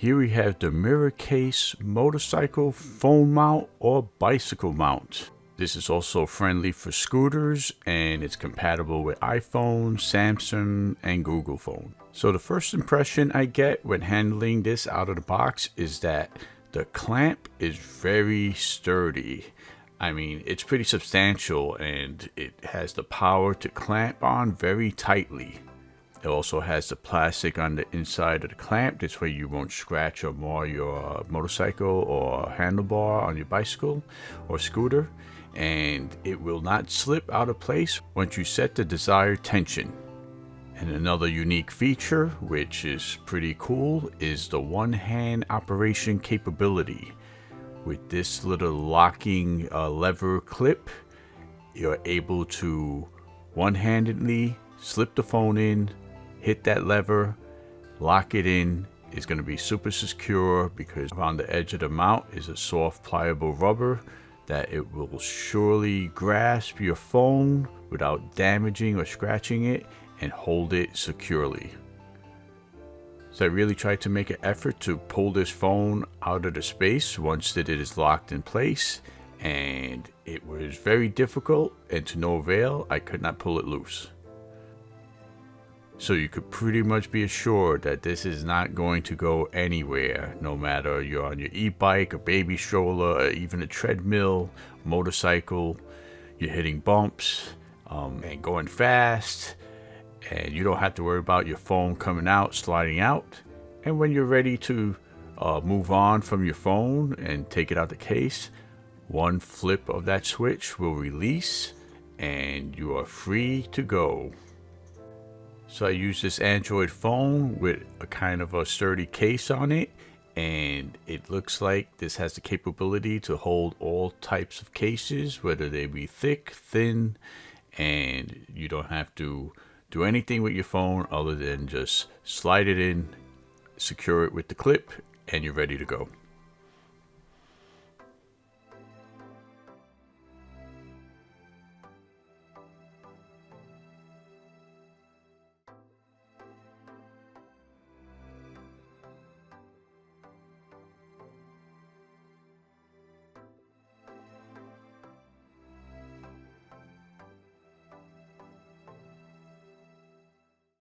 Here we have the Miracase motorcycle phone mount or bicycle mount. This is also friendly for scooters and it's compatible with iPhone, Samsung, and Google phone. So the first impression I get when handling this out of the box is that the clamp is very sturdy. I mean, it's pretty substantial and it has the power to clamp on very tightly. It also has the plastic on the inside of the clamp. This way you won't scratch or mar your motorcycle or handlebar on your bicycle or scooter. And it will not slip out of place once you set the desired tension. And another unique feature, which is pretty cool, is the one-hand operation capability. With this little locking lever clip, you're able to one-handedly slip the phone in, hit that lever, lock it in. It's going to be super secure because around the edge of the mount is a soft pliable rubber that it will surely grasp your phone without damaging or scratching it and hold it securely. So I really tried to make an effort to pull this phone out of the space once that it is locked in place, and it was very difficult and to no avail. I could not pull it loose. So you could pretty much be assured that this is not going to go anywhere, no matter you're on your e-bike, a baby stroller, or even a treadmill, motorcycle, you're hitting bumps and going fast, and you don't have to worry about your phone coming out, sliding out. And when you're ready to move on from your phone and take it out the case, one flip of that switch will release and you are free to go. So I use this Android phone with a kind of a sturdy case on it, and it looks like this has the capability to hold all types of cases, whether they be thick, thin, and you don't have to do anything with your phone other than just slide it in, secure it with the clip, and you're ready to go.